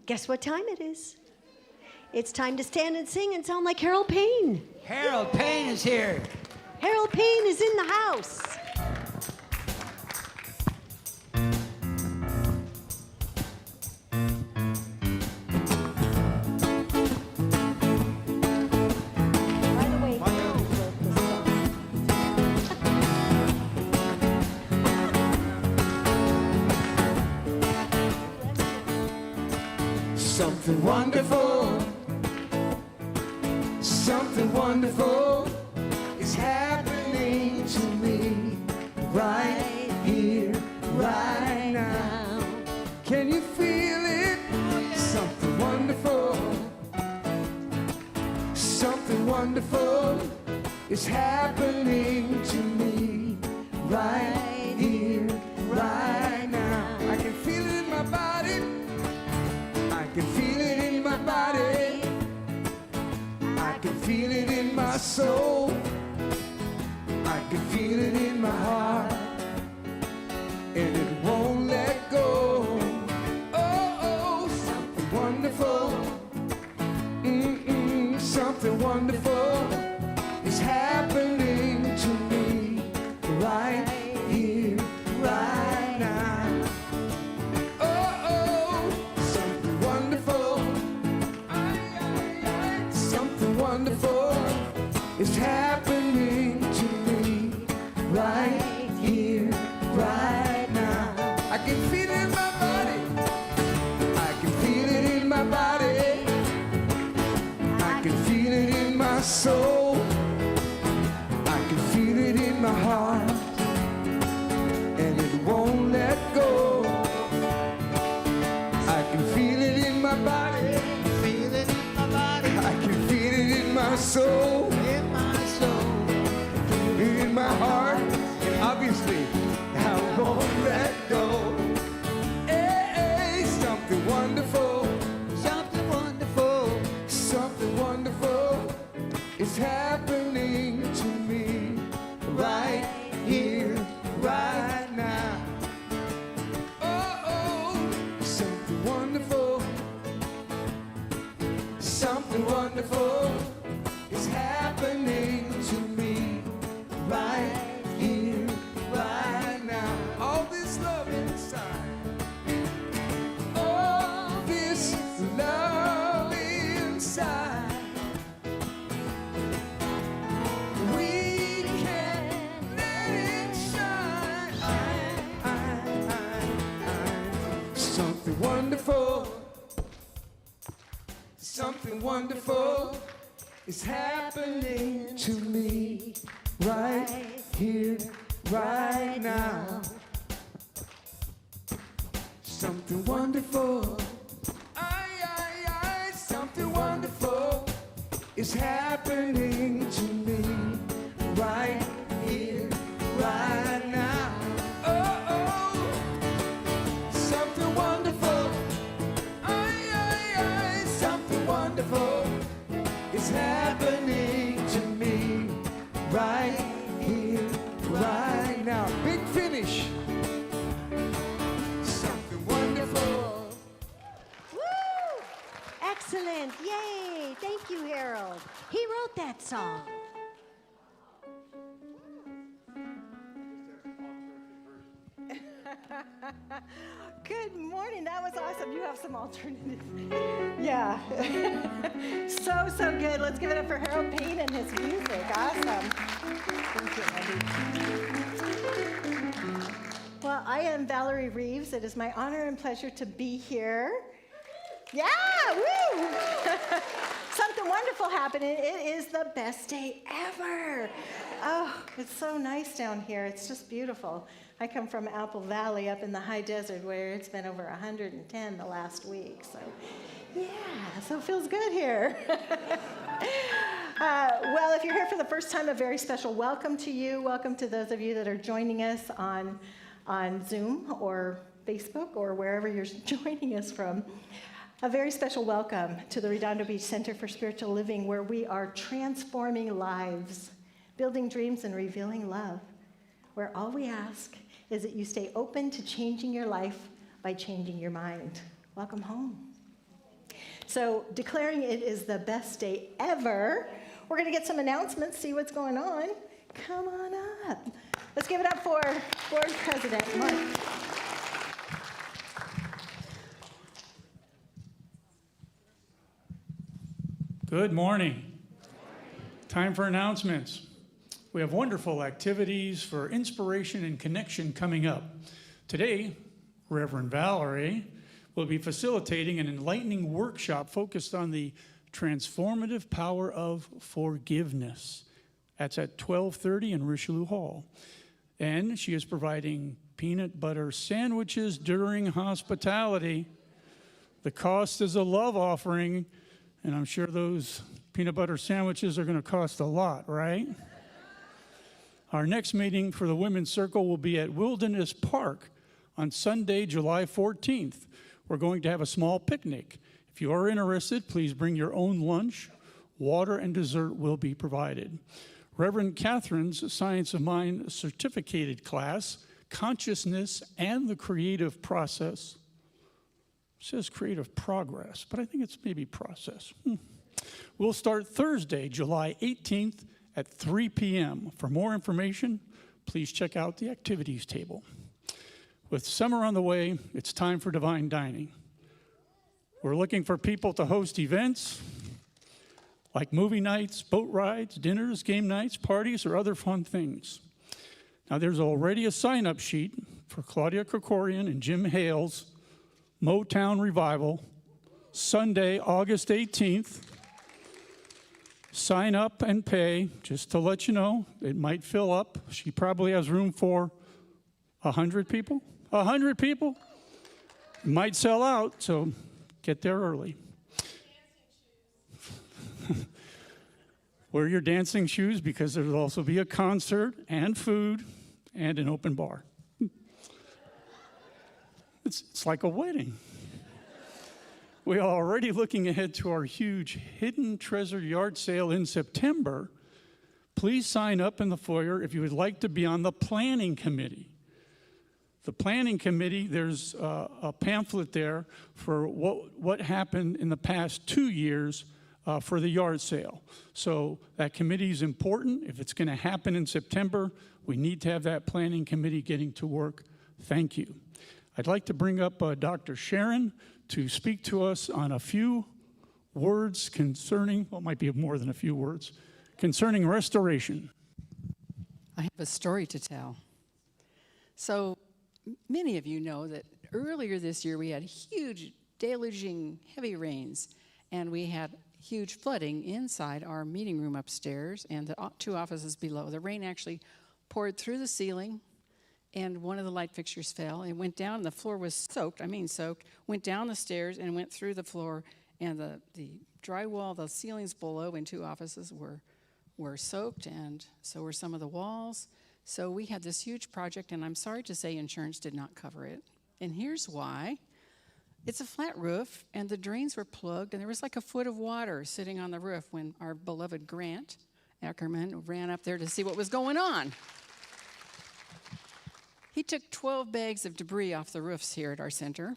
Guess what time it is? It's time to stand and sing and sound like Harold Payne. Harold Payne is here. Harold Payne is in the house. By the way, Harold wrote this song. Something wonderful, something wonderful is happening to me right here, right now. Can you feel it? Something wonderful, something wonderful is happening to me right here, right now. I can feel it in my body. I can feel it in my body. I can feel it in my soul. I can feel it in my heart. And it won't let go. Oh, oh, something wonderful. Something wonderful is happening to me right here, right now. Wonderful is happening to me right here, right now. I can feel it in my body. I can feel it in my body. I can feel it in my soul. I can feel it in my heart. And it won't let go. I can feel it in my body. Feel it in my body. I can feel it in my soul, in my heart, and obviously I won't let go. Hey, something wonderful, something wonderful, something wonderful is happening to me right here, right now. Oh, oh, something wonderful, something wonderful is happening to me right here, right now. All this love inside, all this love inside, we can let it shine. Something wonderful, something wonderful is happening to me right here, right now. Something wonderful, something wonderful is happening to me right here, right now. Oh, oh, something wonderful, something wonderful is happening to me right here, right now. Big finish. Something wonderful. Woo! Excellent. Yay. Thank you, Harold. He wrote that song. Good morning. That was awesome. You have some alternatives. Yeah. So good. Let's give it up for Harold Payne and his music. Awesome. Thank you, Andy. Well, I am Valerie Reeves. It is my honor and pleasure to be here. Yeah, woo! Something wonderful happened. It is the best day ever. Oh, it's so nice down here. It's just beautiful. I come from Apple Valley up in the high desert where it's been over 110 the last week. So, yeah, so it feels good here. Well, if you're here for the first time, a very special welcome to you. Welcome to those of you that are joining us on Zoom or Facebook or wherever you're joining us from. A very special welcome to the Redondo Beach Center for Spiritual Living, where we are transforming lives, building dreams, and revealing love, where all we ask is that you stay open to changing your life by changing your mind. Welcome home. So declaring it is the best day ever. We're going to get some announcements, see what's going on. Come on up. Let's give it up for Board President Mark. Good morning. Time for announcements. We have wonderful activities for inspiration and connection coming up. Today, Reverend Valerie will be facilitating an enlightening workshop focused on the transformative power of forgiveness. That's at 12:30 in Richelieu Hall. And she is providing peanut butter sandwiches during hospitality. The cost is a love offering, and I'm sure those peanut butter sandwiches are going to cost a lot, right? Our next meeting for the Women's Circle will be at Wilderness Park on Sunday, July 14th. We're going to have a small picnic. If you are interested, please bring your own lunch. Water and dessert will be provided. Reverend Catherine's Science of Mind certificated class, Consciousness and the Creative Process. It says creative progress, but I think it's maybe process. We'll start Thursday, July 18th at 3 p.m. For more information, please check out the activities table. With summer on the way, it's time for Divine Dining. We're looking for people to host events like movie nights, boat rides, dinners, game nights, parties, or other fun things. Now, there's already a sign-up sheet for Claudia Krikorian and Jim Hale's Motown Revival, Sunday, August 18th. Sign up and pay, just to let you know, it might fill up. She probably has room for 100 people. 100 people? It might sell out, so get there early. Wear your dancing shoes because there will also be a concert and food and an open bar. It's like a wedding. We are already looking ahead to our huge Hidden Treasure Yard sale in September. Please sign up in the foyer if you would like to be on the planning committee. The planning committee, there's a pamphlet there for what happened in the past 2 years for the yard sale. So that committee is important. If it's going to happen in September, we need to have that planning committee getting to work. Thank you. I'd like to bring up Dr. Sharon to speak to us on a few words concerning, well, it might be more than a few words, concerning restoration. I have a story to tell. So many of you know that earlier this year we had huge deluging heavy rains, and we had huge flooding inside our meeting room upstairs and the two offices below. The rain actually poured through the ceiling, and one of the light fixtures fell and went down. The floor was soaked, went down the stairs and went through the floor, and the drywall, the ceilings below in two offices were soaked, and so were some of the walls. So we had this huge project, and I'm sorry to say insurance did not cover it. And here's why. It's a flat roof, and the drains were plugged, and there was like a foot of water sitting on the roof when our beloved Grant Ackerman ran up there to see what was going on. He took 12 bags of debris off the roofs here at our center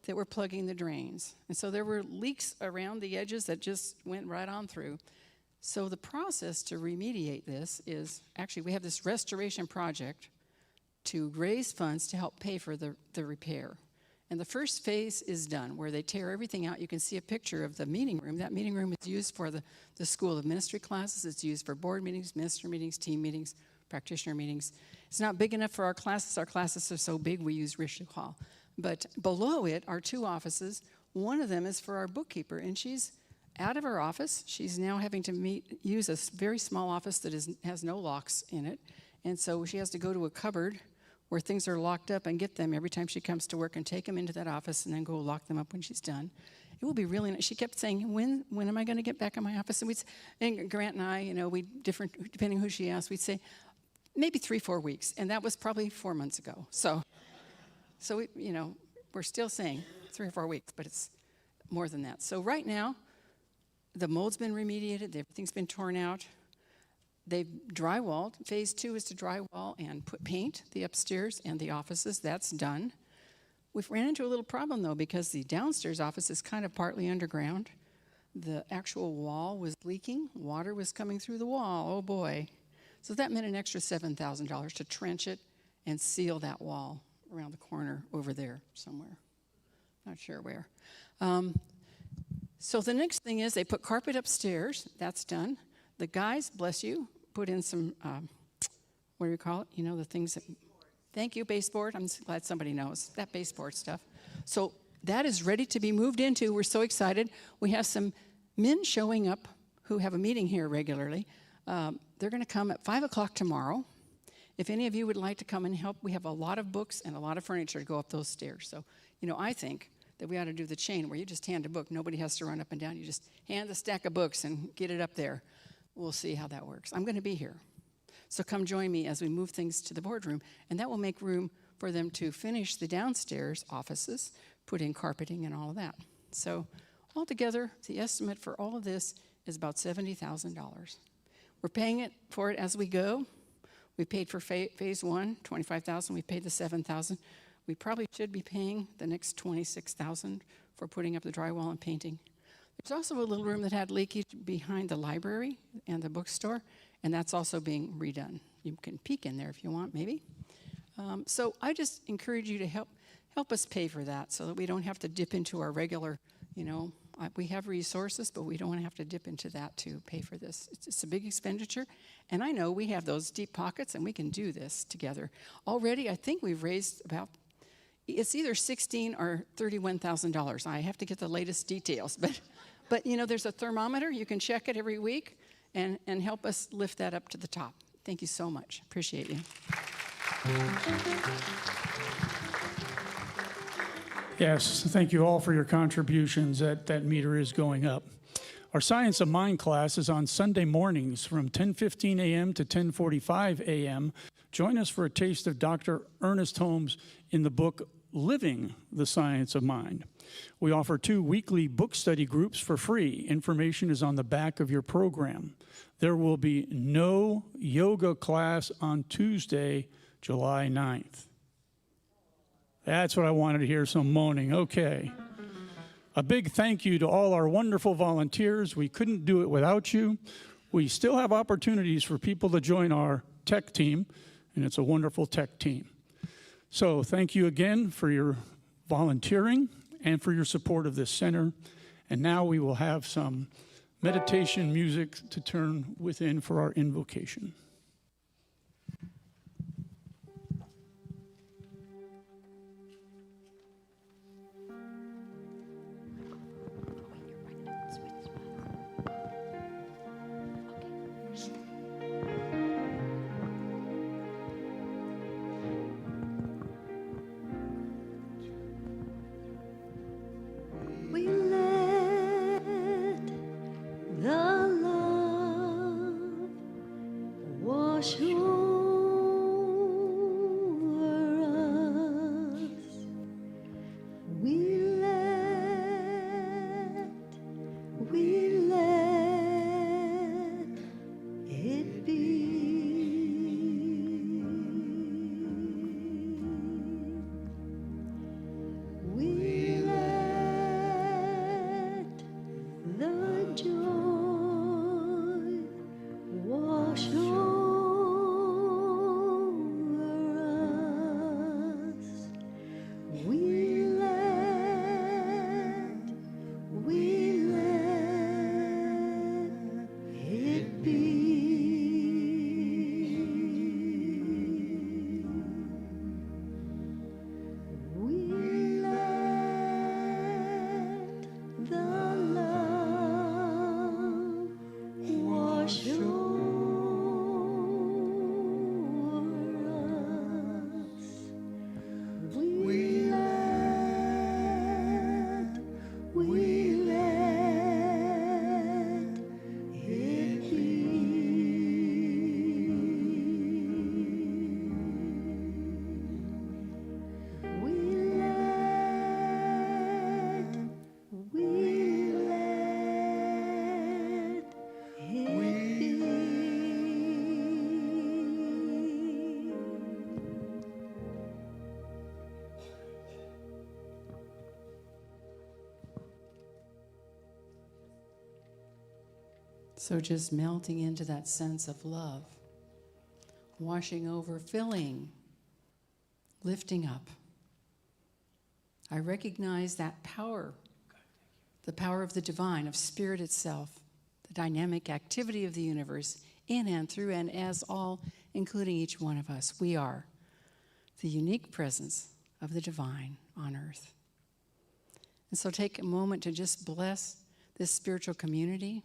that were plugging the drains. And so there were leaks around the edges that just went right on through. So the process to remediate this is, actually we have this restoration project to raise funds to help pay for the repair. And the first phase is done, where they tear everything out. You can see a picture of the meeting room. That meeting room is used for the School of Ministry classes. It's used for board meetings, minister meetings, team meetings, practitioner meetings. It's not big enough for our classes. Our classes are so big we use Richelieu Hall. But below it are two offices. One of them is for our bookkeeper, and she's out of her office. She's now having to use a very small office that has no locks in it. And so she has to go to a cupboard where things are locked up and get them every time she comes to work and take them into that office and then go lock them up when she's done. It will be really nice. She kept saying, when am I going to get back in my office? And Grant and I, depending who she asked, we'd say, maybe 3-4 weeks. And that was probably 4 months ago. So we're still saying 3 or 4 weeks, but it's more than that. So right now, the mold's been remediated. Everything's been torn out. They've drywalled. Phase 2 is to drywall and paint the upstairs and the offices. That's done. We've ran into a little problem, though, because the downstairs office is kind of partly underground. The actual wall was leaking. Water was coming through the wall. Oh, boy. So that meant an extra $7,000 to trench it and seal that wall around the corner over there somewhere. Not sure where. So the next thing is they put carpet upstairs. That's done. The guys, bless you, put in some, what do you call it? You know, the things that, thank you, baseboard. I'm glad somebody knows that baseboard stuff. So that is ready to be moved into. We're so excited. We have some men showing up who have a meeting here regularly. They're going to come at 5 o'clock tomorrow. If any of you would like to come and help, we have a lot of books and a lot of furniture to go up those stairs. So, you know, I think that we ought to do the chain where you just hand a book. Nobody has to run up and down. You just hand the stack of books and get it up there. We'll see how that works. I'm going to be here. So come join me as we move things to the boardroom, and that will make room for them to finish the downstairs offices, put in carpeting and all of that. So altogether, the estimate for all of this is about $70,000. We're paying for it as we go. We paid for phase one, $25,000. We paid the $7,000. We probably should be paying the next $26,000 for putting up the drywall and painting. There's also a little room that had leakage behind the library and the bookstore, and that's also being redone. You can peek in there if you want, maybe. So I just encourage you to help us pay for that so that we don't have to dip into our regular, you know, we have resources, but we don't want to have to dip into that to pay for this. It's a big expenditure, and I know we have those deep pockets, and we can do this together. Already, I think we've raised about, it's either $16,000 or $31,000. I have to get the latest details, but you know, there's a thermometer. You can check it every week and help us lift that up to the top. Thank you so much. Appreciate you. Yes, thank you all for your contributions. That meter is going up. Our Science of Mind class is on Sunday mornings from 10:15 a.m. to 10:45 a.m. Join us for a taste of Dr. Ernest Holmes in the book Living the Science of Mind. We offer 2 weekly book study groups for free. Information is on the back of your program. There will be no yoga class on Tuesday, July 9th. That's what I wanted to hear, some moaning. Okay. A big thank you to all our wonderful volunteers. We couldn't do it without you. We still have opportunities for people to join our tech team, and it's a wonderful tech team. So thank you again for your volunteering and for your support of this center. And now we will have some meditation music to turn within for our invocation. We let the love So just melting into that sense of love, washing over, filling, lifting up. I recognize that power, the power of the divine, of spirit itself, the dynamic activity of the universe in and through and as all, including each one of us. We are the unique presence of the divine on earth. And so take a moment to just bless this spiritual community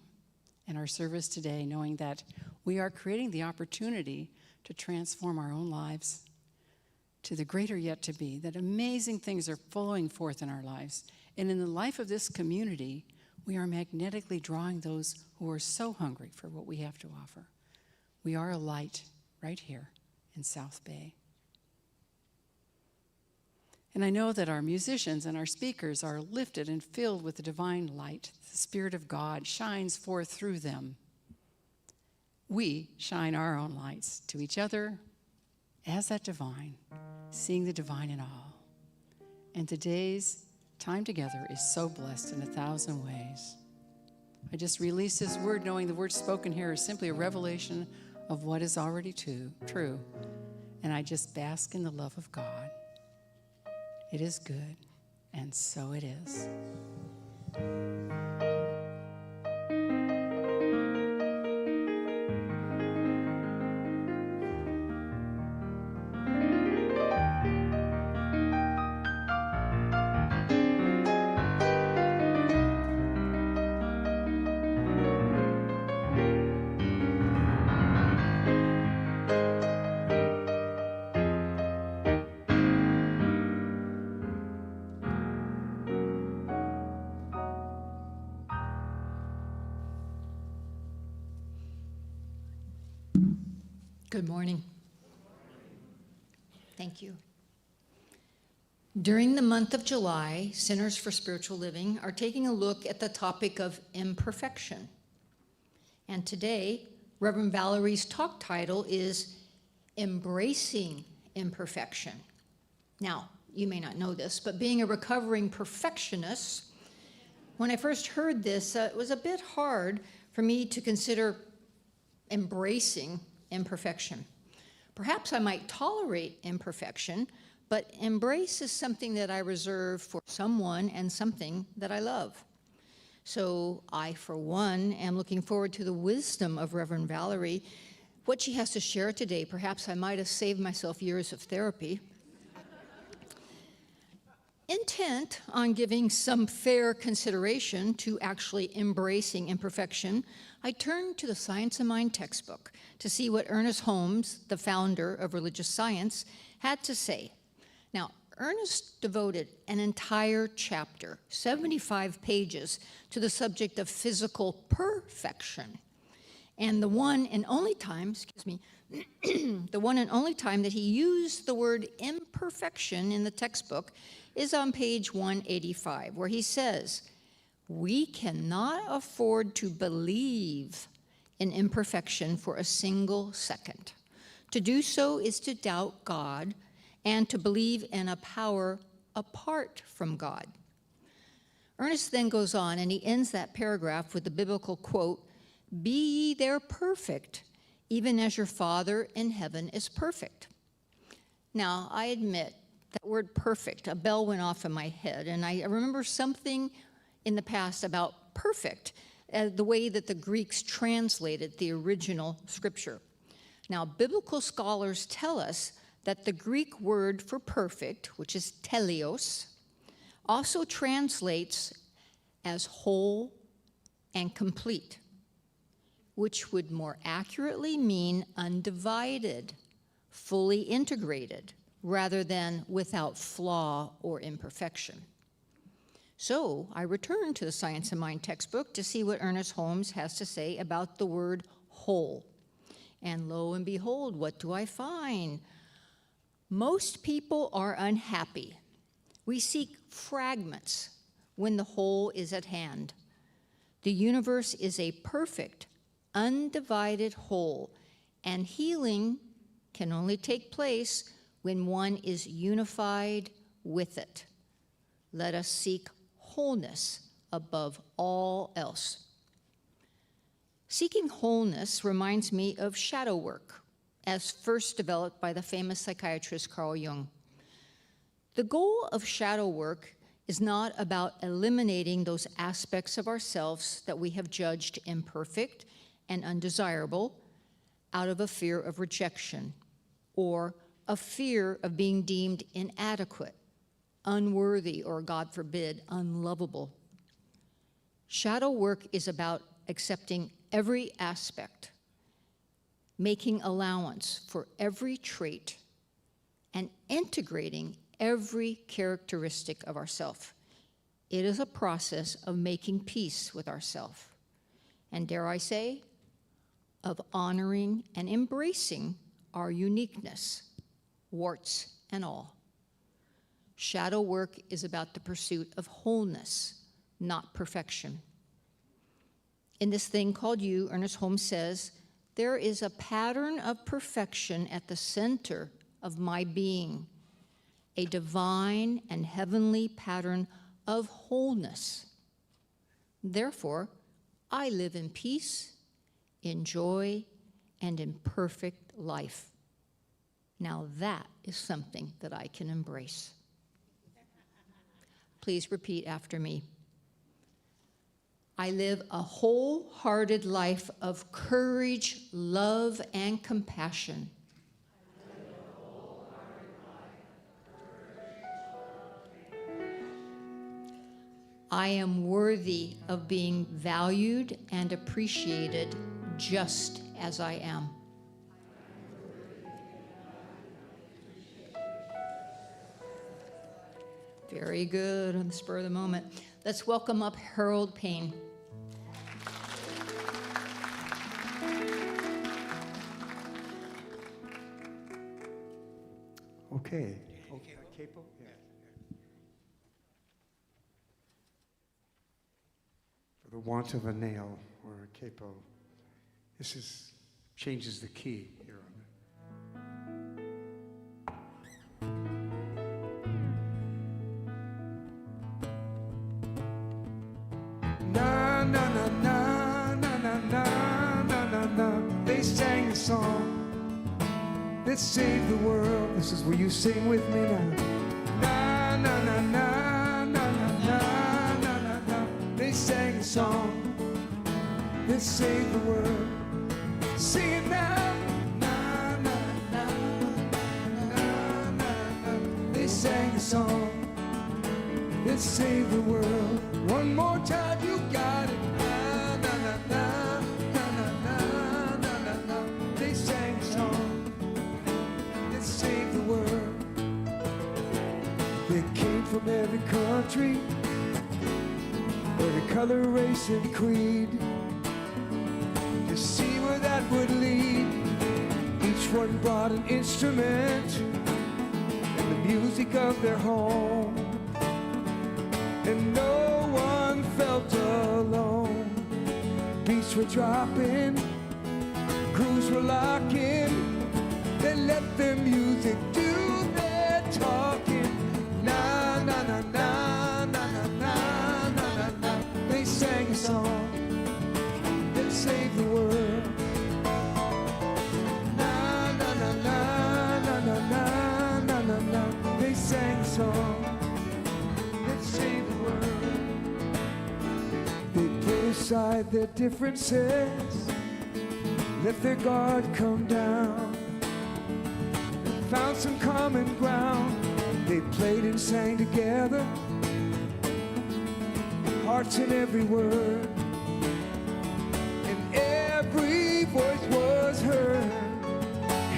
and our service today, knowing that we are creating the opportunity to transform our own lives to the greater yet to be, that amazing things are flowing forth in our lives. And in the life of this community, we are magnetically drawing those who are so hungry for what we have to offer. We are a light right here in South Bay. And I know that our musicians and our speakers are lifted and filled with the divine light. The Spirit of God shines forth through them. We shine our own lights to each other as that divine, seeing the divine in all. And today's time together is so blessed in 1,000 ways. I just release this word, knowing the words spoken here are simply a revelation of what is already true. And I just bask in the love of God. It is good, and so it is. Good morning. Thank you. During the month of July, Centers for Spiritual Living are taking a look at the topic of imperfection. And today, Reverend Valerie's talk title is Embracing Imperfection. Now, you may not know this, but being a recovering perfectionist, when I first heard this, it was a bit hard for me to consider embracing imperfection. Perhaps I might tolerate imperfection, but embrace is something that I reserve for someone and something that I love. So I, for one, am looking forward to the wisdom of Reverend Valerie, what she has to share today. Perhaps I might have saved myself years of therapy. Intent on giving some fair consideration to actually embracing imperfection, I turned to the Science of Mind textbook to see what Ernest Holmes, the founder of religious science, had to say. Now, Ernest devoted an entire chapter, 75 pages, to the subject of physical perfection. And the one and only time, the one and only time that he used the word imperfection in the textbook is on page 185, where he says, "We cannot afford to believe in imperfection for a single second. To do so is to doubt God and to believe in a power apart from God." Ernest then goes on and he ends that paragraph with the biblical quote, "Be ye there perfect, even as your Father in heaven is perfect." Now, I admit that word perfect, a bell went off in my head, and I remember something in the past about perfect, the way that the Greeks translated the original scripture. Now, biblical scholars tell us that the Greek word for perfect, which is teleos, also translates as whole and complete, which would more accurately mean undivided, fully integrated, rather than without flaw or imperfection. So I returned to the Science of Mind textbook to see what Ernest Holmes has to say about the word whole. And lo and behold, what do I find? Most people are unhappy. We seek fragments when the whole is at hand. The universe is a perfect, undivided whole, and healing can only take place when one is unified with it. Let us seek wholeness above all else. Seeking wholeness reminds me of shadow work, as first developed by the famous psychiatrist Carl Jung. The goal of shadow work is not about eliminating those aspects of ourselves that we have judged imperfect and undesirable out of a fear of rejection or a fear of being deemed inadequate, unworthy, or, God forbid, unlovable. Shadow work is about accepting every aspect, making allowance for every trait, and integrating every characteristic of ourself. It is a process of making peace with ourself, and dare I say, of honoring and embracing our uniqueness, warts and all. Shadow work is about the pursuit of wholeness, not perfection. In this thing called you, Ernest Holmes says, there is a pattern of perfection at the center of my being, a divine and heavenly pattern of wholeness. Therefore, I live in peace, in joy, and in perfect life. Now that is something that I can embrace. Please repeat after me. I live a wholehearted life of courage, love, and compassion. I am worthy of being valued and appreciated just as I am. Very good on the spur of the moment. Let's welcome up Harold Payne. Okay. Capo? Yeah. For the want of a nail or a capo, this changes the key here on Na na na na na na na na na na. They sang a song that saved the world. This is where you sing with me now. Na na na na na na na na na na. They sang a song that saved the world. Sing it now. Na na na na na na. They sang a song that saved the world. One more time, you got it. Na na na na na na na na na. They sang a song that saved the world. They came from every country, every color, race, and creed, to see where that would lead. Each one brought an instrument and the music of their home, and no one felt alone. Beats were dropping, crews were locking. They let their music do their talking. Na na na na na na na na na. They sang a song that saved the world. Na na na na na na na na na na. They sang a song that saved the world. They put aside their differences, let their guard come down, found some common ground. They played and sang together, hearts in every word, and every voice was heard.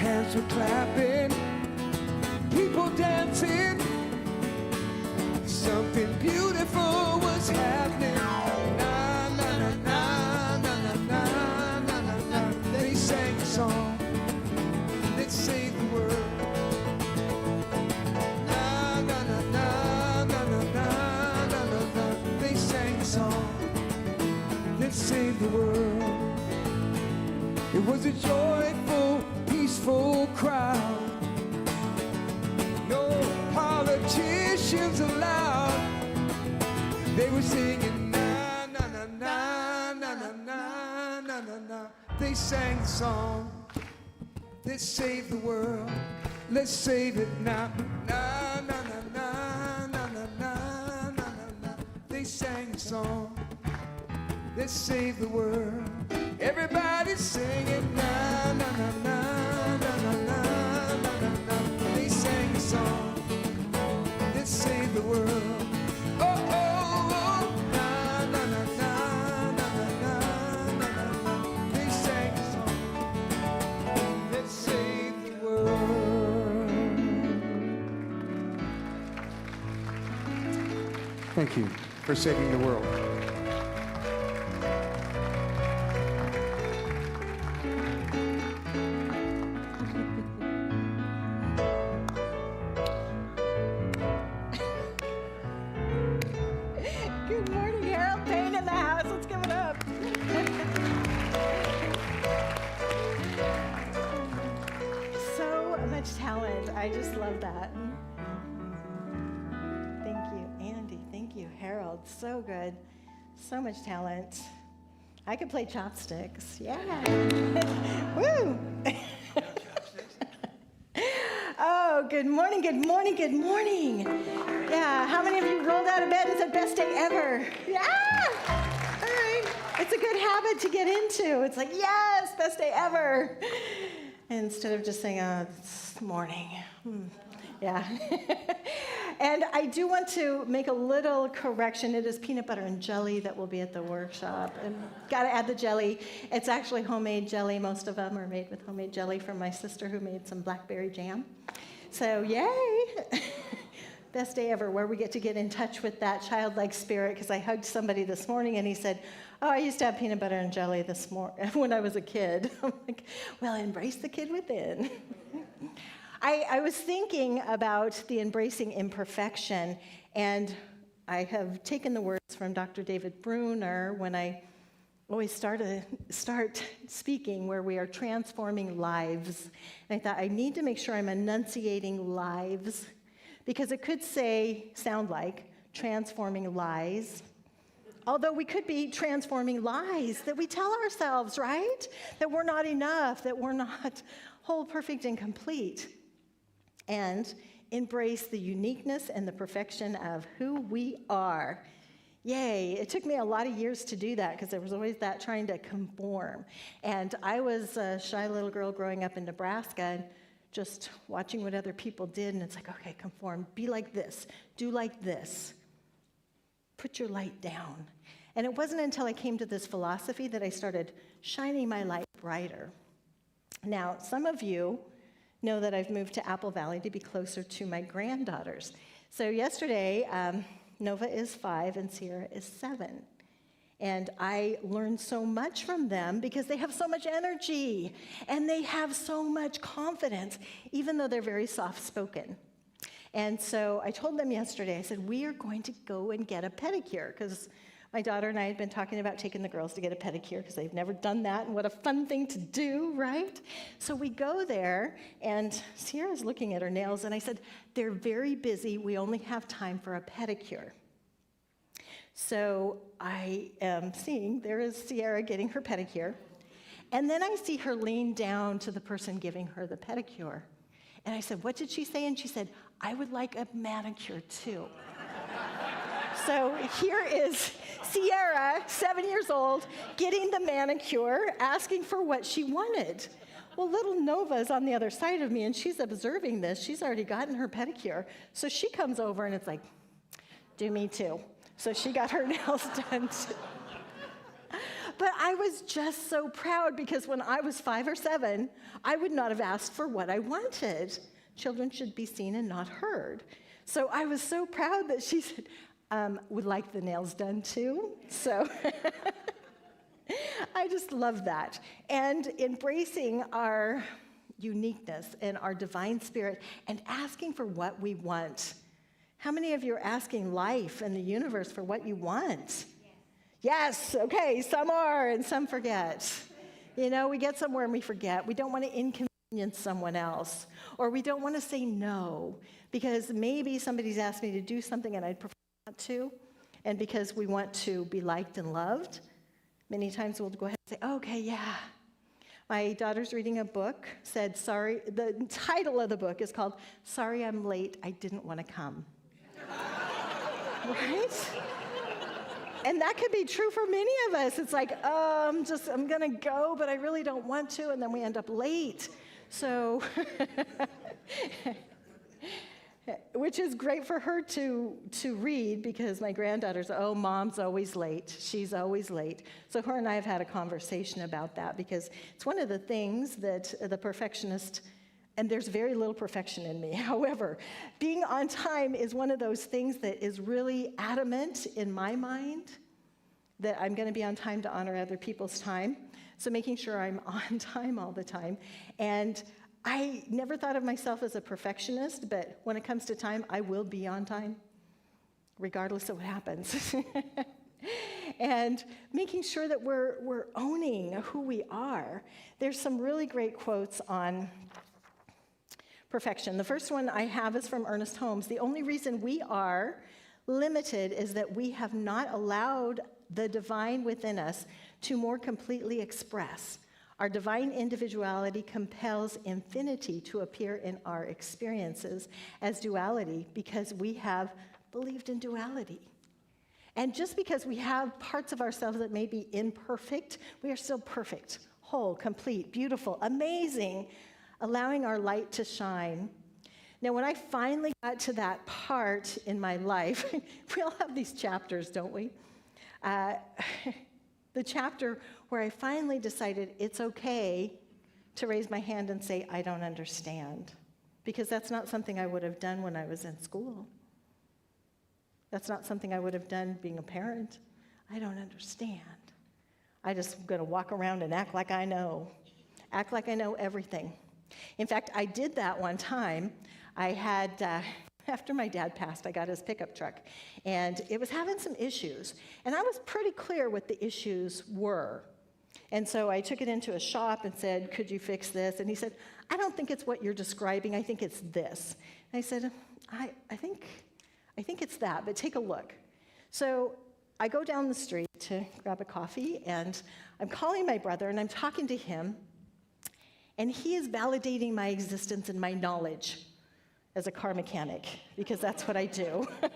Hands were clapping, people dancing, something beautiful was happening. Na na na na na na na na na. They sang a song that saved the world. Na na na na na na na na na. They sang a song that saved the world. It was a joyful, peaceful crowd. No politicians allowed. They were singing na na na na na na na na na, na. They sang the song that saved the world. Let's save it now. Na, na, na, na, na, na, na, na, na, na. They sang the song that saved the world. Everybody singing na, na, na, na, na, na, na, na, na. They sang the song that saved the world. Oh, oh, oh. Na, na, na, na, na, na, na, na, na. They sang the song that saved the world. Thank you for saving the world. Good morning, Harold Payne in the house. Let's give it up. So much talent. I just love that. Thank you, Andy. Thank you, Harold. So good. So much talent. I could play chopsticks. Yeah. Woo! Oh, good morning, good morning, good morning. Yeah, how many of you rolled out of bed and said, best day ever? Yeah! All right. It's a good habit to get into. It's like, yes, best day ever. Instead of just saying, oh, it's morning. Yeah. And I do want to make a little correction. It is peanut butter and jelly that will be at the workshop. And got to add the jelly. It's actually homemade jelly. Most of them are made with homemade jelly from my sister who made some blackberry jam. So yay! Best day ever, where we get to get in touch with that childlike spirit, because I hugged somebody this morning and he said, oh, I used to have peanut butter and jelly when I was a kid. I'm like, well, embrace the kid within. I was thinking about the embracing imperfection, and I have taken the words from Dr. David Bruner when I always start speaking, where we are transforming lives. And I thought, I need to make sure I'm enunciating lives, because it could sound like transforming lies. Although we could be transforming lies that we tell ourselves, right? That we're not enough, that we're not whole, perfect, and complete. And embrace the uniqueness and the perfection of who we are. Yay, it took me a lot of years to do that because there was always that trying to conform. And I was a shy little girl growing up in Nebraska and just watching what other people did, and it's like, okay, conform, be like this, do like this, put your light down. And it wasn't until I came to this philosophy that I started shining my light brighter. Now, some of you know that I've moved to Apple Valley to be closer to my granddaughters. So yesterday, Nova is 5 and Sierra is 7. And I learned so much from them because they have so much energy and they have so much confidence, even though they're very soft-spoken. And so I told them yesterday, I said, we are going to go and get a pedicure, because my daughter and I had been talking about taking the girls to get a pedicure because they've never done that, and what a fun thing to do, right? So we go there, and Sierra's looking at her nails, and I said, they're very busy. We only have time for a pedicure. So I am seeing, there is Sierra getting her pedicure, and then I see her lean down to the person giving her the pedicure. And I said, what did she say? And she said, I would like a manicure too. So here is Sierra, 7 years old, getting the manicure, asking for what she wanted. Well, little Nova's on the other side of me, and she's observing this. She's already gotten her pedicure. So she comes over, and it's like, do me too. So she got her nails done too. But I was just so proud, because when I was 5 or 7, I would not have asked for what I wanted. Children should be seen and not heard. So I was so proud that she said, would like the nails done too. So I just love that. And embracing our uniqueness and our divine spirit and asking for what we want. How many of you are asking life and the universe for what you want? Yes, okay, some are and some forget. You know, we get somewhere and we forget. We don't want to inconvenience someone else, or we don't want to say no because maybe somebody's asked me to do something and I'd prefer not to, and because we want to be liked and loved, Many times we'll go ahead and say, okay, yeah. My daughter's reading a book, said, sorry, the title of the book is called, Sorry I'm Late, I Didn't Want to Come. Right? And that could be true for many of us. It's like, I'm gonna go, but I really don't want to, and then we end up late. So, which is great for her to read, because my granddaughter's, oh, Mom's always late. She's always late. So her and I have had a conversation about that, because it's one of the things that the perfectionist, and there's very little perfection in me. However, being on time is one of those things that is really adamant in my mind, that I'm going to be on time to honor other people's time. So making sure I'm on time all the time. And I never thought of myself as a perfectionist, but when it comes to time, I will be on time, regardless of what happens. And making sure that we're owning who we are. There's some really great quotes on perfection. The first one I have is from Ernest Holmes. The only reason we are limited is that we have not allowed the divine within us to more completely express. Our divine individuality compels infinity to appear in our experiences as duality, because we have believed in duality. And just because we have parts of ourselves that may be imperfect, we are still perfect, whole, complete, beautiful, amazing, allowing our light to shine. Now, when I finally got to that part in my life, we all have these chapters, don't we? The chapter where I finally decided it's okay to raise my hand and say, I don't understand. Because that's not something I would have done when I was in school. That's not something I would have done being a parent. I don't understand. I just going to walk around and act like I know. Act like I know everything. In fact, I did that one time. I had, after my dad passed, I got his pickup truck, and it was having some issues. And I was pretty clear what the issues were. And so I took it into a shop and said, could you fix this? And he said, I don't think it's what you're describing. I think it's this. And I said, I think it's that, but take a look. So I go down the street to grab a coffee, and I'm calling my brother, and I'm talking to him, and he is validating my existence and my knowledge as a car mechanic, because that's what I do. I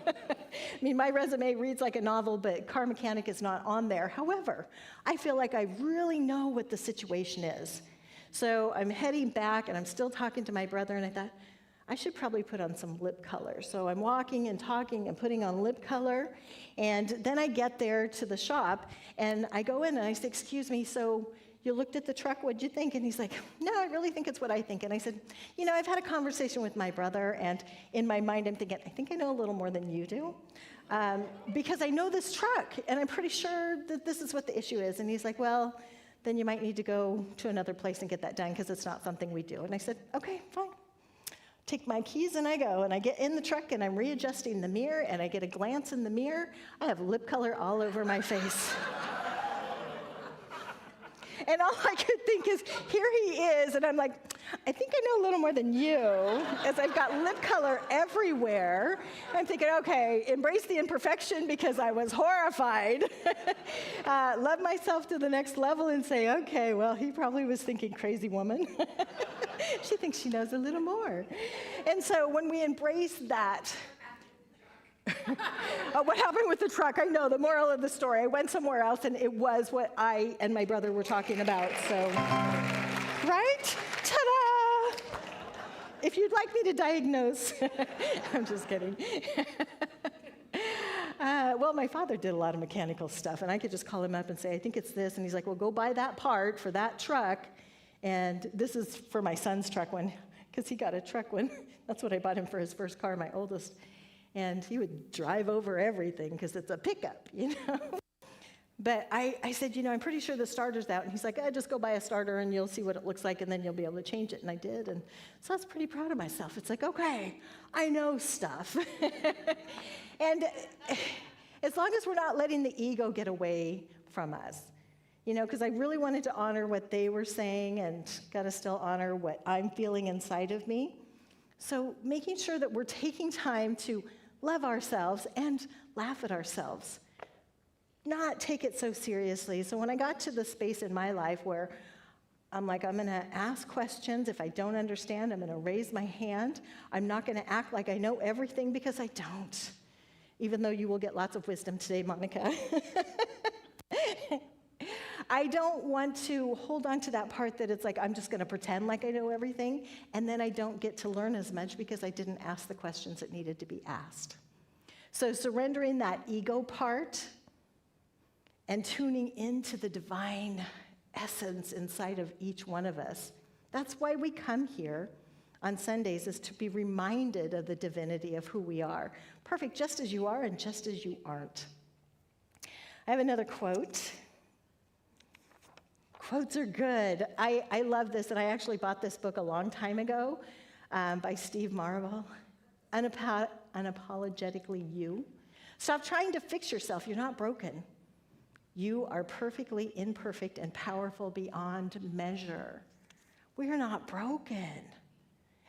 mean, my resume reads like a novel, but car mechanic is not on there. However, I feel like I really know what the situation is. So I'm heading back, and I'm still talking to my brother, and I thought, I should probably put on some lip color. So I'm walking and talking and putting on lip color, and then I get there to the shop, and I go in, and I say, excuse me, so you looked at the truck, what'd you think? And he's like, no, I really think it's what I think. And I said, you know, I've had a conversation with my brother, and in my mind I'm thinking, I think I know a little more than you do, because I know this truck, and I'm pretty sure that this is what the issue is. And he's like, well, then you might need to go to another place and get that done, because it's not something we do. And I said, okay, fine. Take my keys and I go, and I get in the truck, and I'm readjusting the mirror, and I get a glance in the mirror. I have lip color all over my face. And all I could think is, here he is, and I'm like, I think I know a little more than you, as I've got lip color everywhere. I'm thinking, okay, embrace the imperfection, because I was horrified. Love myself to the next level and say, okay, well, he probably was thinking, crazy woman. She thinks she knows a little more. And so when we embrace that, what happened with the truck, I know, the moral of the story. I went somewhere else, and it was what I and my brother were talking about, so, right? Ta-da! If you'd like me to diagnose, I'm just kidding. Well, my father did a lot of mechanical stuff, and I could just call him up and say, I think it's this, and he's like, well, go buy that part for that truck, and this is for my son's truck one, because he got a truck one. That's what I bought him for his first car, my oldest. And he would drive over everything because it's a pickup, you know. But I said, you know, I'm pretty sure the starter's out. And he's like, just go buy a starter and you'll see what it looks like, and then you'll be able to change it. And I did. And so I was pretty proud of myself. It's like, okay, I know stuff. And as long as we're not letting the ego get away from us, you know, because I really wanted to honor what they were saying and got to still honor what I'm feeling inside of me. So making sure that we're taking time to love ourselves and laugh at ourselves. not take it so seriously. So when I got to the space in my life where I'm like, I'm going to ask questions. If I don't understand, I'm going to raise my hand. I'm not going to act like I know everything because I don't, even though you will get lots of wisdom today, Monica. I don't want to hold on to that part that it's like, I'm just going to pretend like I know everything, and then I don't get to learn as much because I didn't ask the questions that needed to be asked. So surrendering that ego part and tuning into the divine essence inside of each one of us. That's why we come here on Sundays, is to be reminded of the divinity of who we are. Perfect just as you are and just as you aren't. I have another quote. Quotes are good. I love this, and I actually bought this book a long time ago by Steve Marvel, Unapologetically You. Stop trying to fix yourself. You're not broken. You are perfectly imperfect and powerful beyond measure. We are not broken.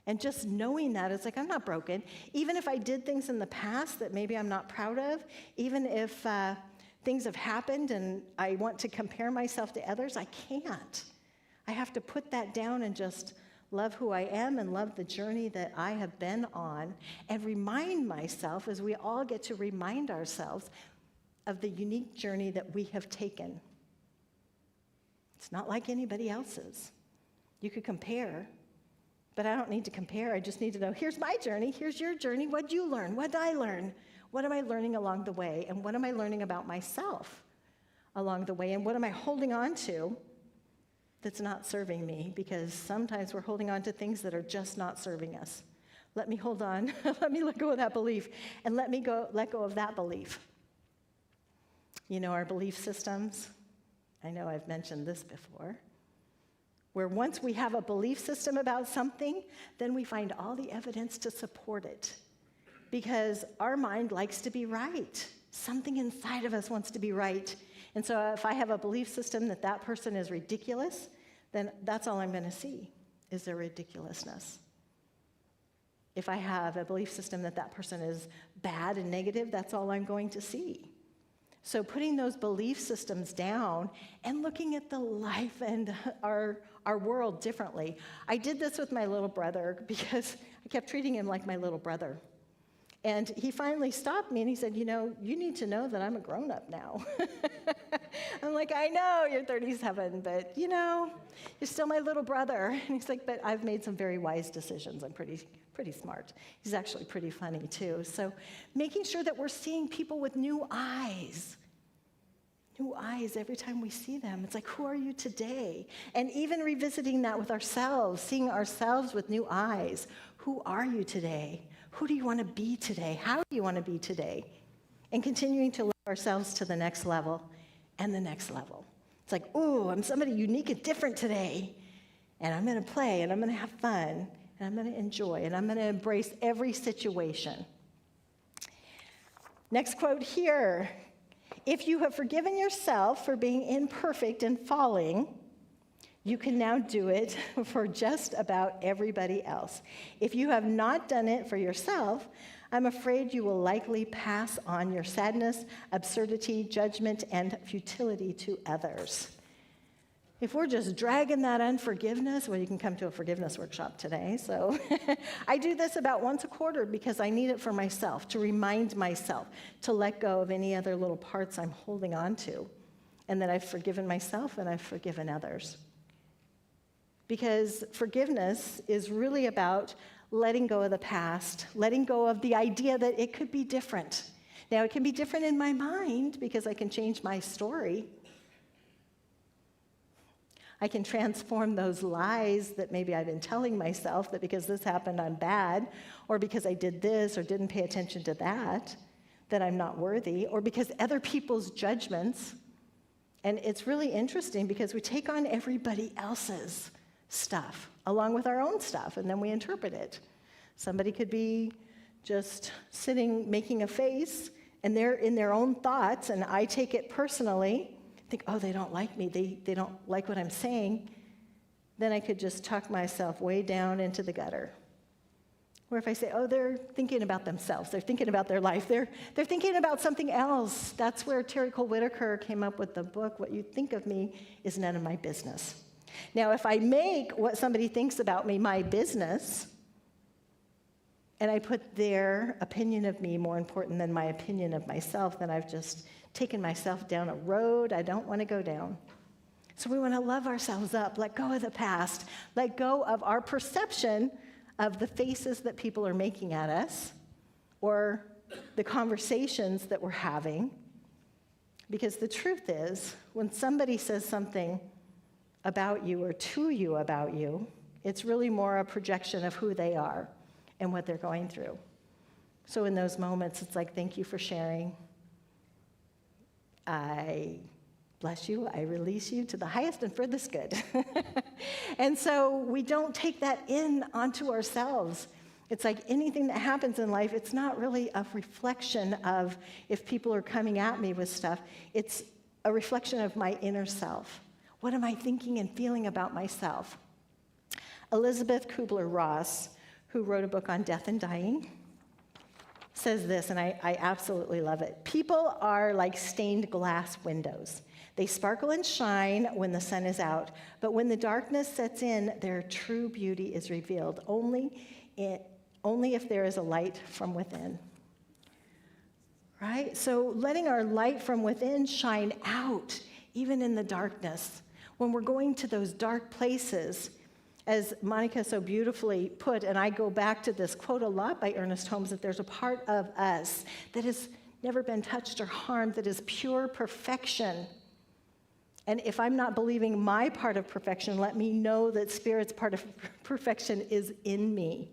And just knowing that, it's like, I'm not broken. Even if I did things in the past that maybe I'm not proud of, even if things have happened and I want to compare myself to others, I can't. I have to put that down and just love who I am and love the journey that I have been on, and remind myself, as we all get to remind ourselves, of the unique journey that we have taken. It's not like anybody else's. You could compare, but I don't need to compare. I just need to know, here's my journey, here's your journey. What'd you learn? What did I learn? What am I learning along the way? And what am I learning about myself along the way? And what am I holding on to that's not serving me? Because sometimes we're holding on to things that are just not serving us. Let me hold on. Let me let go of that belief, and let go of that belief. You know, our belief systems, I know I've mentioned this before, where once we have a belief system about something, then we find all the evidence to support it. Because our mind likes to be right. Something inside of us wants to be right. And so if I have a belief system that that person is ridiculous, then that's all I'm going to see, is their ridiculousness. If I have a belief system that that person is bad and negative, that's all I'm going to see. So putting those belief systems down and looking at the life and our world differently. I did this with my little brother because I kept treating him like my little brother. And he finally stopped me and he said, you know, you need to know that I'm a grown-up now. I'm like, I know, you're 37, but you know, you're still my little brother. And he's like, but I've made some very wise decisions. I'm pretty smart. He's actually pretty funny too. So making sure that we're seeing people with new eyes. New eyes every time we see them. It's like, who are you today? And even revisiting that with ourselves, seeing ourselves with new eyes. Who are you today? Who do you want to be today? How do you want to be today? And continuing to love ourselves to the next level and the next level. It's like, ooh, I'm somebody unique and different today. And I'm going to play, and I'm going to have fun, and I'm going to enjoy, and I'm going to embrace every situation. Next quote here. If you have forgiven yourself for being imperfect and falling, you can now do it for just about everybody else. If you have not done it for yourself, I'm afraid you will likely pass on your sadness, absurdity, judgment, and futility to others. If we're just dragging that unforgiveness, well, you can come to a forgiveness workshop today. So I do this about once a quarter because I need it for myself, to remind myself to let go of any other little parts I'm holding on to, and that I've forgiven myself and I've forgiven others. Because forgiveness is really about letting go of the past, letting go of the idea that it could be different. Now, it can be different in my mind because I can change my story. I can transform those lies that maybe I've been telling myself, that because this happened, I'm bad, or because I did this or didn't pay attention to that I'm not worthy, or because other people's judgments. And it's really interesting because we take on everybody else's stuff along with our own stuff, and then we interpret it. Somebody could be just sitting making a face, and they're in their own thoughts, and I take it personally, think, oh, they don't like me, they don't like what I'm saying. Then I could just tuck myself way down into the gutter Or if I say, oh, they're thinking about themselves, they're thinking about their life, they're thinking about something else. That's where Terry Cole Whitaker came up with the book, What You Think of Me Is None of My Business. Now, if I make what somebody thinks about me my business, and I put their opinion of me more important than my opinion of myself, then I've just taken myself down a road I don't want to go down. So we want to love ourselves up, let go of the past, let go of our perception of the faces that people are making at us or the conversations that we're having. Because the truth is, when somebody says something about you or to you about you, it's really more a projection of who they are and what they're going through. So in those moments, it's like, thank you for sharing. I bless you, I release you to the highest and furthest good. And so we don't take that in onto ourselves. It's like anything that happens in life, it's not really a reflection of if people are coming at me with stuff. It's a reflection of my inner self. What am I thinking and feeling about myself? Elizabeth Kubler-Ross, who wrote a book on death and dying, says this, and I absolutely love it. People are like stained glass windows. They sparkle and shine when the sun is out, but when the darkness sets in, their true beauty is revealed only if there is a light from within. Right? So letting our light from within shine out, even in the darkness. When we're going to those dark places, as Monica so beautifully put, and I go back to this quote a lot by Ernest Holmes, that there's a part of us that has never been touched or harmed, that is pure perfection. And if I'm not believing my part of perfection, let me know that Spirit's part of perfection is in me,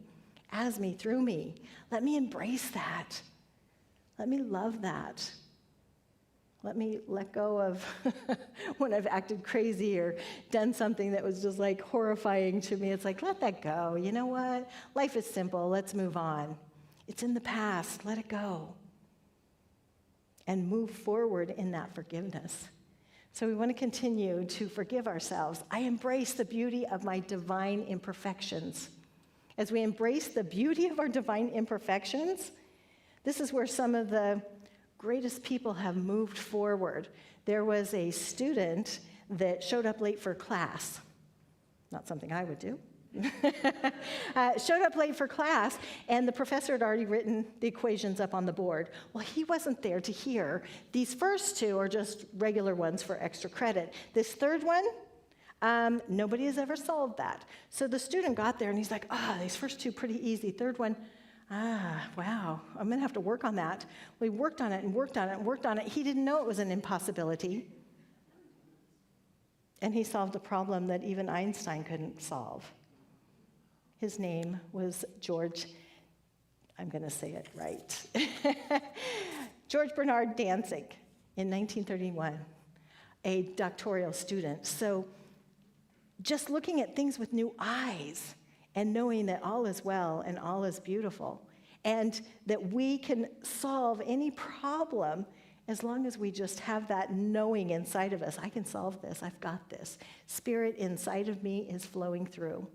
as me, through me. Let me embrace that. Let me love that. Let me let go of when I've acted crazy or done something that was just like horrifying to me. It's like, let that go. You know what? Life is simple. Let's move on. It's in the past. Let it go. And move forward in that forgiveness. So we want to continue to forgive ourselves. I embrace the beauty of my divine imperfections. As we embrace the beauty of our divine imperfections, this is where some of the greatest people have moved forward. There was a student that showed up late for class. Not something I would do. Showed up late for class, and the professor had already written the equations up on the board. Well, he wasn't there to hear. These first two are just regular ones for extra credit. This third one, nobody has ever solved that. So the student got there, and he's like, these first two pretty easy. Third one, wow, I'm going to have to work on that. We worked on it and worked on it and worked on it. He didn't know it was an impossibility. And he solved a problem that even Einstein couldn't solve. His name was George, I'm going to say it right, George Bernard Danzig in 1931, a doctoral student. So just looking at things with new eyes and knowing that all is well and all is beautiful and that we can solve any problem as long as we just have that knowing inside of us. I can solve this. I've got this. Spirit inside of me is flowing through.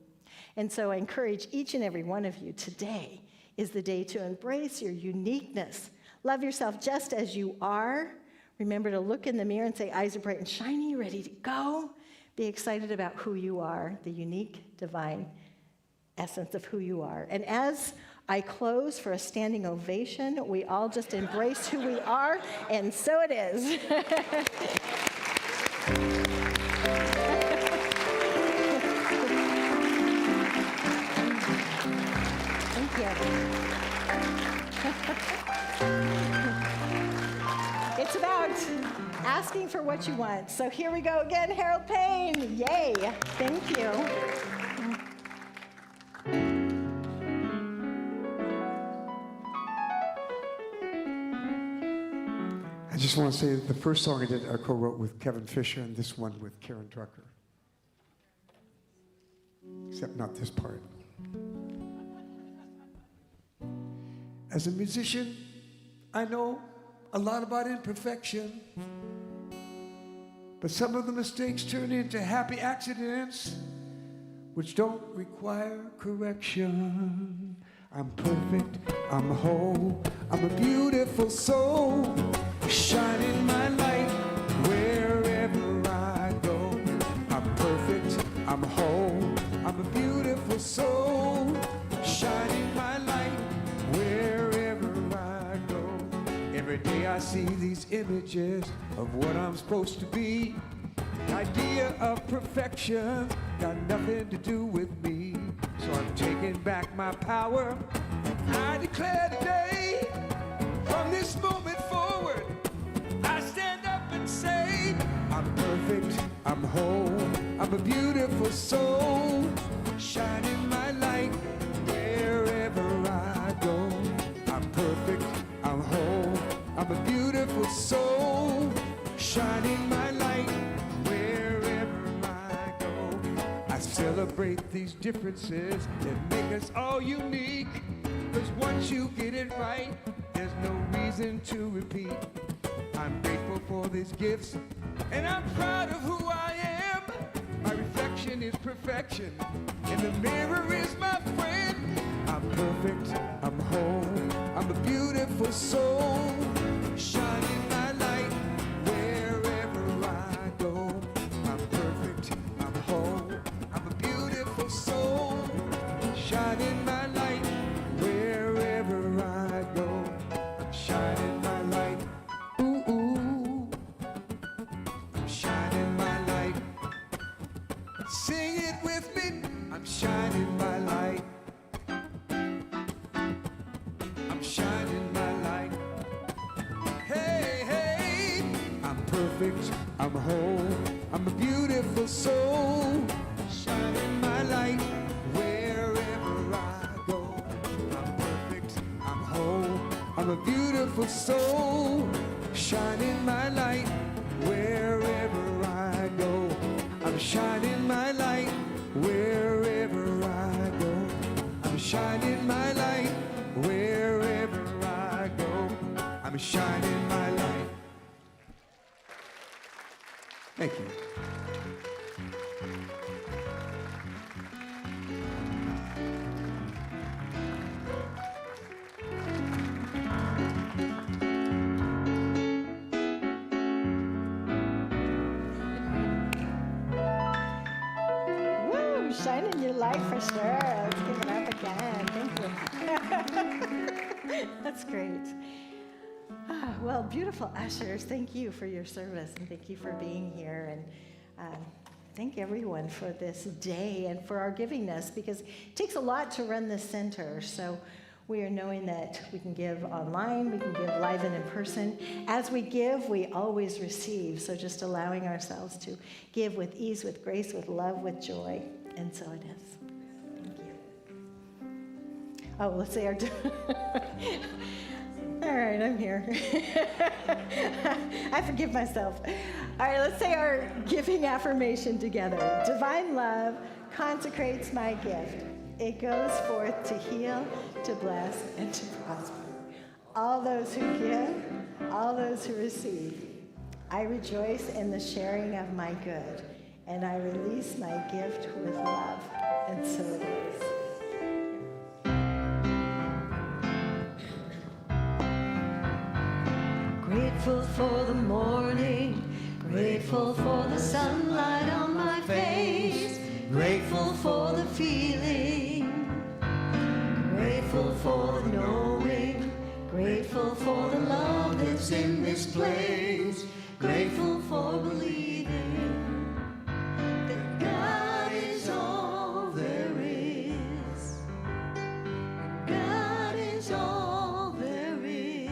And so I encourage each and every one of you, today is the day to embrace your uniqueness. Love yourself just as you are. Remember to look in the mirror and say, eyes are bright and shiny, ready to go. Be excited about who you are, the unique, divine essence of who you are. And as I close for a standing ovation, we all just embrace who we are, and so it is. It's about asking for what you want. So here we go again, Harold Payne. Yay. Thank you. I just want to say that the first song I co-wrote with Kevin Fisher and this one with Karen Drucker. Except not this part. As a musician, I know a lot about imperfection, but some of the mistakes turn into happy accidents which don't require correction. I'm perfect, I'm whole, I'm a beautiful soul, shining my light wherever I go. I'm perfect, I'm whole, I'm a beautiful soul, shining my light wherever I go. Every day I see these images of what I'm supposed to be. The idea of perfection got nothing to do with me. So I'm taking back my power. I declare today, from this moment forward, I stand up and say, I'm perfect, I'm whole, I'm a beautiful soul, shining my light wherever I go. I'm perfect, I'm whole, I'm a beautiful soul, shining my light wherever I go. I celebrate these differences that make us all unique, 'cause once you get it right, there's no reason to repeat. I'm grateful for these gifts, and I'm proud of who I am. My reflection is perfection, and the mirror is my friend. I'm perfect, I'm whole, I'm a beautiful soul, shining my light wherever I go. I'm perfect, I'm whole, I'm a beautiful soul, shining my light wherever I go. I'm shining my light, ooh, ooh. I'm shining my light. Sing it with me, I'm shining my light. I'm shining my light. Hey, hey, I'm perfect, I'm whole, I'm a beautiful soul, shining my light wherever I go. I'm perfect, I'm whole, I'm a beautiful soul, shining my light wherever I go. I'm shining my light wherever I go. I'm shining my light wherever I go. I'm shining my light. Thank you. Woo, shining your light for sure. Let's give it up again. Thank you. That's great. Well, beautiful ushers, thank you for your service, and thank you for being here, and thank everyone for this day and for our givingness, because it takes a lot to run this center. So we are knowing that we can give online, we can give live and in person. As we give, we always receive. So just allowing ourselves to give with ease, with grace, with love, with joy. And so it is. Thank you. Oh, let's say our... All right, I'm here. I forgive myself. All right, let's say our giving affirmation together. Divine love consecrates my gift. It goes forth to heal, to bless, and to prosper. All those who give, all those who receive. I rejoice in the sharing of my good, and I release my gift with love. And so it is. Grateful for the morning, grateful for the sunlight on my face, grateful for the feeling, grateful for the knowing, grateful for the love that's in this place, grateful for believing that God is all there is. God is all there is.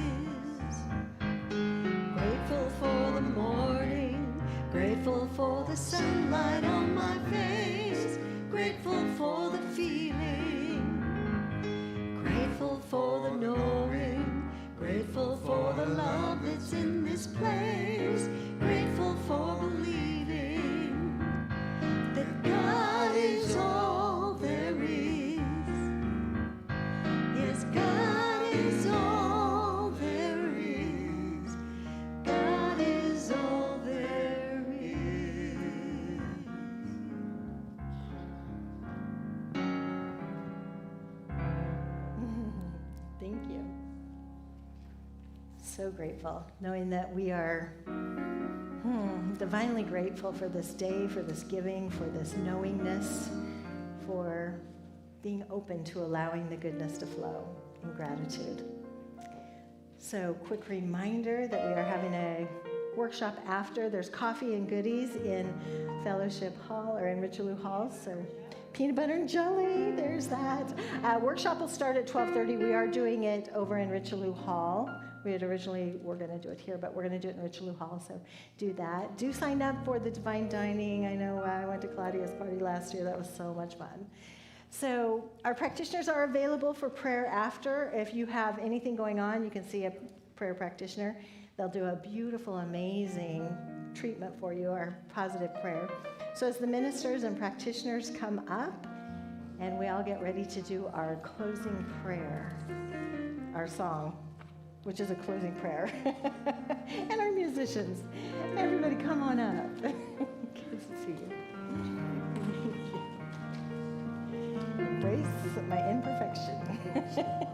Grateful for the morning, grateful for the sunlight on my face, grateful for the feeling, grateful for the knowing, grateful for the love that's in this place, grateful for believing that God is all there is. Yes, God is all there is. God is all there is. So grateful, knowing that we are divinely grateful for this day, for this giving, for this knowingness, for being open to allowing the goodness to flow in gratitude. So, quick reminder that we are having a workshop after. There's coffee and goodies in Fellowship Hall or in Richelieu Hall. So, peanut butter and jelly, there's that. Workshop will start at 12:30. We are doing it over in Richelieu Hall. We had originally, we're going to do it here, but we're going to do it in Richelieu Hall, so do that. Do sign up for the Divine Dining. I know I went to Claudia's party last year. That was so much fun. So our practitioners are available for prayer after. If you have anything going on, you can see a prayer practitioner. They'll do a beautiful, amazing treatment for you, our positive prayer. So as the ministers and practitioners come up, and we all get ready to do our closing prayer, our song, which is a closing prayer, and our musicians. Everybody come on up. Good to see you. Embrace my imperfection.